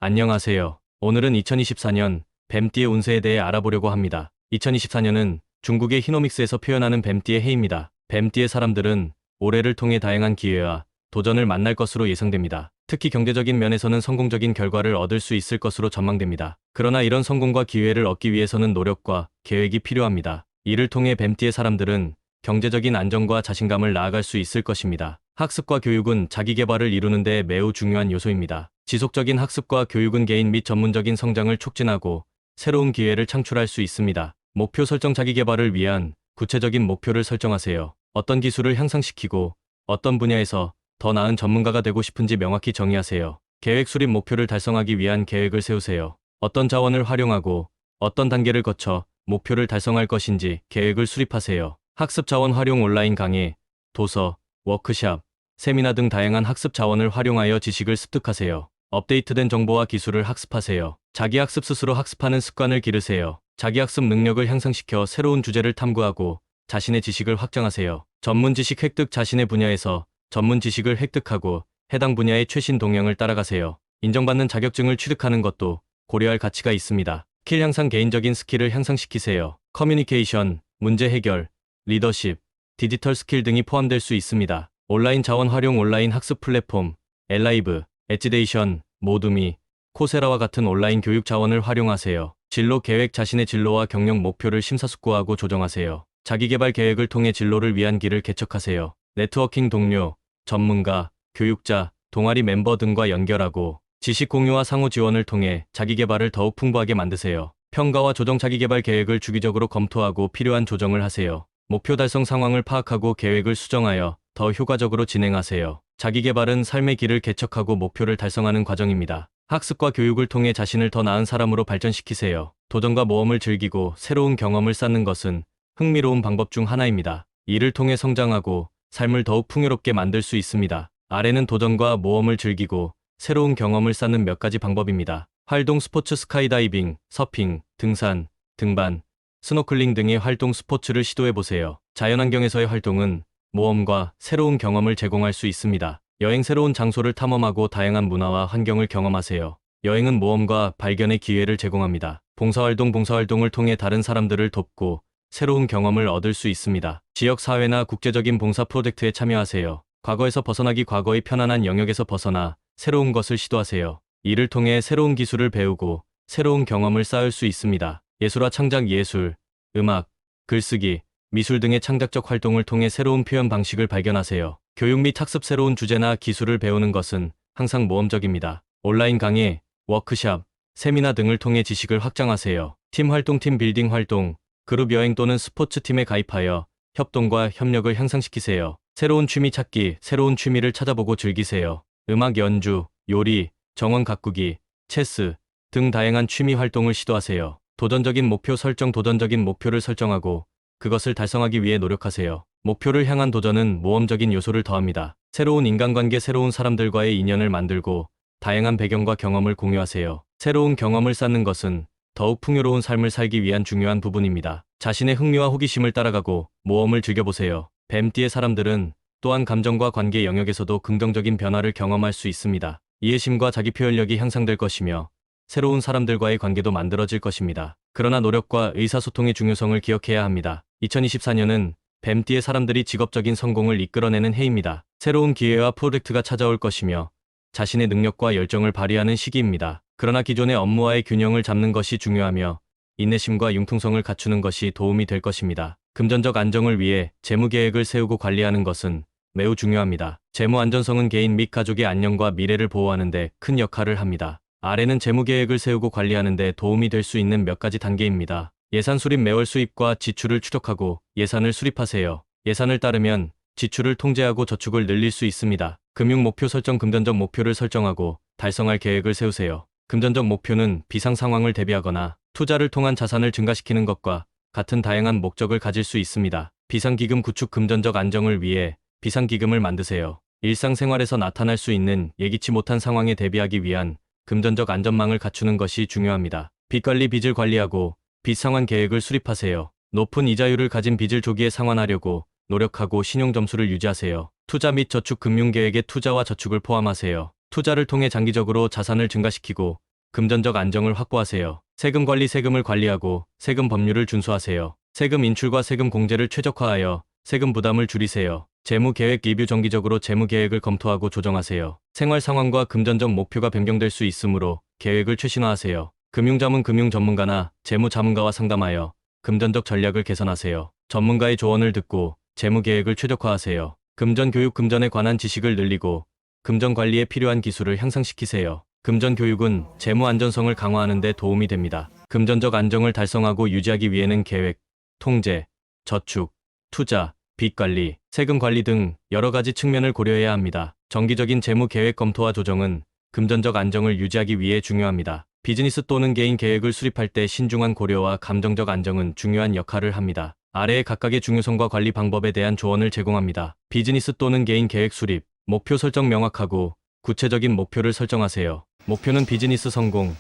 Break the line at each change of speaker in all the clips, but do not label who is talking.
안녕하세요. 오늘은 2024년 뱀띠의 운세에 대해 알아보려고 합니다. 2024년은 중국의 히노믹스에서 표현하는 뱀띠의 해입니다. 뱀띠의 사람들은 올해를 통해 다양한 기회와 도전을 만날 것으로 예상됩니다. 특히 경제적인 면에서는 성공적인 결과를 얻을 수 있을 것으로 전망됩니다. 그러나 이런 성공과 기회를 얻기 위해서는 노력과 계획이 필요합니다. 이를 통해 뱀띠의 사람들은 경제적인 안정과 자신감을 나아갈 수 있을 것입니다. 학습과 교육은 자기 개발을 이루는 데 매우 중요한 요소입니다. 지속적인 학습과 교육은 개인 및 전문적인 성장을 촉진하고 새로운 기회를 창출할 수 있습니다. 목표 설정 자기 개발을 위한 구체적인 목표를 설정하세요. 어떤 기술을 향상시키고 어떤 분야에서 더 나은 전문가가 되고 싶은지 명확히 정의하세요. 계획 수립 목표를 달성하기 위한 계획을 세우세요. 어떤 자원을 활용하고 어떤 단계를 거쳐 목표를 달성할 것인지 계획을 수립하세요. 학습 자원 활용 온라인 강의, 도서, 워크샵, 세미나 등 다양한 학습 자원을 활용하여 지식을 습득하세요. 업데이트된 정보와 기술을 학습하세요. 자기 학습 스스로 학습하는 습관을 기르세요. 자기 학습 능력을 향상시켜 새로운 주제를 탐구하고 자신의 지식을 확장하세요. 전문 지식 획득 자신의 분야에서 전문 지식을 획득하고 해당 분야의 최신 동향을 따라가세요. 인정받는 자격증을 취득하는 것도 고려할 가치가 있습니다. 스킬 향상 개인적인 스킬을 향상시키세요. 커뮤니케이션, 문제 해결, 리더십, 디지털 스킬 등이 포함될 수 있습니다. 온라인 자원 활용 온라인 학습 플랫폼, 엘라이브, 엣지데이션, 모두미, 코세라와 같은 온라인 교육 자원을 활용하세요. 진로 계획 자신의 진로와 경력 목표를 심사숙고하고 조정하세요. 자기개발 계획을 통해 진로를 위한 길을 개척하세요. 네트워킹 동료, 전문가, 교육자, 동아리 멤버 등과 연결하고 지식 공유와 상호 지원을 통해 자기개발을 더욱 풍부하게 만드세요. 평가와 조정 자기개발 계획을 주기적으로 검토하고 필요한 조정을 하세요. 목표 달성 상황을 파악하고 계획을 수정하여 더 효과적으로 진행하세요. 자기개발은 삶의 길을 개척하고 목표를 달성하는 과정입니다. 학습과 교육을 통해 자신을 더 나은 사람으로 발전시키세요. 도전과 모험을 즐기고 새로운 경험을 쌓는 것은 흥미로운 방법 중 하나입니다. 이를 통해 성장하고 삶을 더욱 풍요롭게 만들 수 있습니다. 아래는 도전과 모험을 즐기고 새로운 경험을 쌓는 몇 가지 방법입니다. 활동 스포츠 스카이다이빙, 서핑, 등산, 등반, 스노클링 등의 활동 스포츠를 시도해보세요. 자연환경에서의 활동은 모험과 새로운 경험을 제공할 수 있습니다. 여행 새로운 장소를 탐험하고 다양한 문화와 환경을 경험하세요. 여행은 모험과 발견의 기회를 제공합니다. 봉사활동을 통해 다른 사람들을 돕고 새로운 경험을 얻을 수 있습니다. 지역사회나 국제적인 봉사 프로젝트에 참여하세요. 과거에서 벗어나기 과거의 편안한 영역에서 벗어나 새로운 것을 시도하세요. 이를 통해 새로운 기술을 배우고 새로운 경험을 쌓을 수 있습니다. 예술화 창작 예술, 음악, 글쓰기, 미술 등의 창작적 활동을 통해 새로운 표현 방식을 발견하세요. 교육 및 학습 새로운 주제나 기술을 배우는 것은 항상 모험적입니다. 온라인 강의, 워크샵, 세미나 등을 통해 지식을 확장하세요. 팀 활동, 팀 빌딩 활동, 그룹 여행 또는 스포츠 팀에 가입하여 협동과 협력을 향상시키세요. 새로운 취미 찾기, 새로운 취미를 찾아보고 즐기세요. 음악 연주, 요리, 정원 가꾸기, 체스 등 다양한 취미 활동을 시도하세요. 도전적인 목표 설정, 도전적인 목표를 설정하고 그것을 달성하기 위해 노력하세요. 목표를 향한 도전은 모험적인 요소를 더합니다. 새로운 인간관계, 새로운 사람들과의 인연을 만들고 다양한 배경과 경험을 공유하세요. 새로운 경험을 쌓는 것은 더욱 풍요로운 삶을 살기 위한 중요한 부분입니다. 자신의 흥미와 호기심을 따라가고 모험을 즐겨보세요. 뱀띠의 사람들은 또한 감정과 관계 영역에서도 긍정적인 변화를 경험할 수 있습니다. 이해심과 자기 표현력이 향상될 것이며 새로운 사람들과의 관계도 만들어질 것입니다. 그러나 노력과 의사소통의 중요성을 기억해야 합니다. 2024년은 뱀띠의 사람들이 직업적인 성공을 이끌어내는 해입니다. 새로운 기회와 프로젝트가 찾아올 것이며 자신의 능력과 열정을 발휘하는 시기입니다. 그러나 기존의 업무와의 균형을 잡는 것이 중요하며 인내심과 융통성을 갖추는 것이 도움이 될 것입니다. 금전적 안정을 위해 재무 계획을 세우고 관리하는 것은 매우 중요합니다. 재무 안전성은 개인 및 가족의 안녕과 미래를 보호하는 데 큰 역할을 합니다. 아래는 재무 계획을 세우고 관리하는 데 도움이 될 수 있는 몇 가지 단계입니다. 예산 수립 매월 수입과 지출을 추적하고 예산을 수립하세요. 예산을 따르면 지출을 통제하고 저축을 늘릴 수 있습니다. 금융 목표 설정 금전적 목표를 설정하고 달성할 계획을 세우세요. 금전적 목표는 비상 상황을 대비하거나 투자를 통한 자산을 증가시키는 것과 같은 다양한 목적을 가질 수 있습니다. 비상기금 구축 금전적 안정을 위해 비상기금을 만드세요. 일상생활에서 나타날 수 있는 예기치 못한 상황에 대비하기 위한 금전적 안전망을 갖추는 것이 중요합니다. 빚관리 빚을 관리하고 빚 상환 계획을 수립하세요. 높은 이자율을 가진 빚을 조기에 상환하려고 노력하고 신용 점수를 유지하세요. 투자 및 저축 금융 계획에 투자와 저축을 포함하세요. 투자를 통해 장기적으로 자산을 증가시키고 금전적 안정을 확보하세요. 세금 관리 세금을 관리하고 세금 법률을 준수하세요. 세금 인출과 세금 공제를 최적화하여 세금 부담을 줄이세요. 재무 계획 리뷰 정기적으로 재무 계획을 검토하고 조정하세요. 생활 상황과 금전적 목표가 변경될 수 있으므로 계획을 최신화하세요. 금융자문 금융 전문가나 재무 자문가와 상담하여 금전적 전략을 개선하세요. 전문가의 조언을 듣고 재무 계획을 최적화하세요. 금전 교육 금전에 관한 지식을 늘리고 금전 관리에 필요한 기술을 향상시키세요. 금전 교육은 재무 안전성을 강화하는 데 도움이 됩니다. 금전적 안정을 달성하고 유지하기 위해는 계획, 통제, 저축, 투자, 빚 관리, 세금 관리 등 여러 가지 측면을 고려해야 합니다. 정기적인 재무 계획 검토와 조정은 금전적 안정을 유지하기 위해 중요합니다. 비즈니스 또는 개인 계획을 수립할 때 신중한 고려와 감정적 안정은 중요한 역할을 합니다. 아래의 각각의 중요성과 관리 방법에 대한 조언을 제공합니다. 비즈니스 또는 개인 계획 수립, 목표 설정 명확하고 구체적인 목표를 설정하세요. 목표는 비즈니스 성공,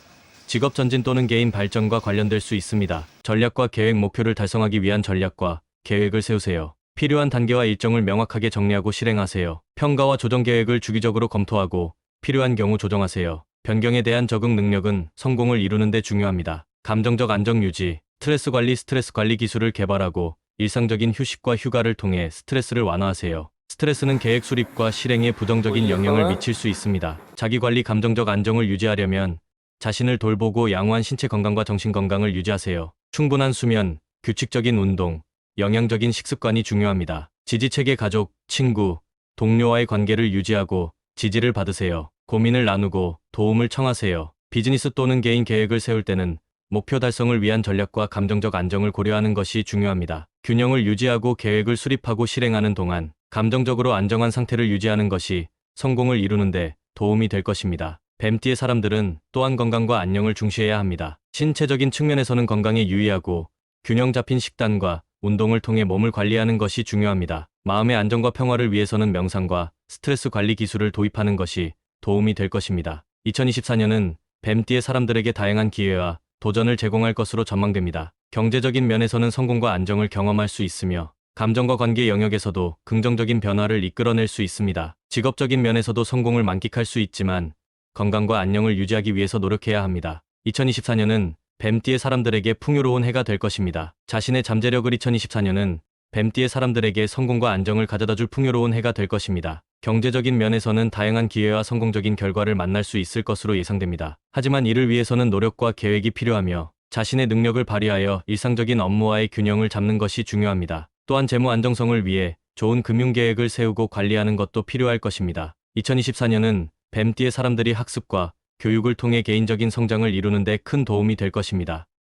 직업 전진 또는 개인 발전과 관련될 수 있습니다. 전략과 계획 목표를 달성하기 위한 전략과 계획을 세우세요. 필요한 단계와 일정을 명확하게 정리하고 실행하세요. 평가와 조정 계획을 주기적으로 검토하고 필요한 경우 조정하세요. 변경에 대한 적응 능력은 성공을 이루는 데 중요합니다. 감정적 안정 유지, 스트레스 관리 기술을 개발하고 일상적인 휴식과 휴가를 통해 스트레스를 완화하세요. 스트레스는 계획 수립과 실행에 부정적인 영향을 미칠 수 있습니다. 자기 관리 감정적 안정을 유지하려면 자신을 돌보고 양호한 신체 건강과 정신 건강을 유지하세요. 충분한 수면, 규칙적인 운동, 영양적인 식습관이 중요합니다. 지지체계 가족, 친구, 동료와의 관계를 유지하고 지지를 받으세요. 고민을 나누고 도움을 청하세요. 비즈니스 또는 개인 계획을 세울 때는 목표 달성을 위한 전략과 감정적 안정을 고려하는 것이 중요합니다. 균형을 유지하고 계획을 수립하고 실행하는 동안 감정적으로 안정한 상태를 유지하는 것이 성공을 이루는데 도움이 될 것입니다. 뱀띠의 사람들은 또한 건강과 안녕을 중시해야 합니다. 신체적인 측면에서는 건강에 유의하고 균형 잡힌 식단과 운동을 통해 몸을 관리하는 것이 중요합니다. 마음의 안정과 평화를 위해서는 명상과 스트레스 관리 기술을 도입하는 것이 도움이 될 것입니다. 2024년은 뱀띠의 사람들에게 다양한 기회와 도전을 제공할 것으로 전망됩니다. 경제적인 면에서는 성공과 안정을 경험할 수 있으며 감정과 관계 영역에서도 긍정적인 변화를 이끌어낼 수 있습니다. 직업적인 면에서도 성공을 만끽할 수 있지만 건강과 안녕을 유지하기 위해서 노력해야 합니다. 2024년은 뱀띠의 사람들에게 풍요로운 해가 될 것입니다. 자신의 잠재력을 2024년은 뱀띠의 사람들에게 성공과 안정을 가져다줄 풍요로운 해가 될 것입니다. 경제적인 면에서는 다양한 기회와 성공적인 결과를 만날 수 있을 것으로 예상됩니다. 하지만 이를 위해서는 노력과 계획이 필요하며 자신의 능력을 발휘하여 일상적인 업무와의 균형을 잡는 것이 중요합니다. 또한 재무 안정성을 위해 좋은 금융 계획을 세우고 관리하는 것도 필요할 것입니다. 2024년은 뱀띠의 사람들이 학습과 교육을 통해 개인적인 성장을 이루는 데 큰 도움이 될 것입니다.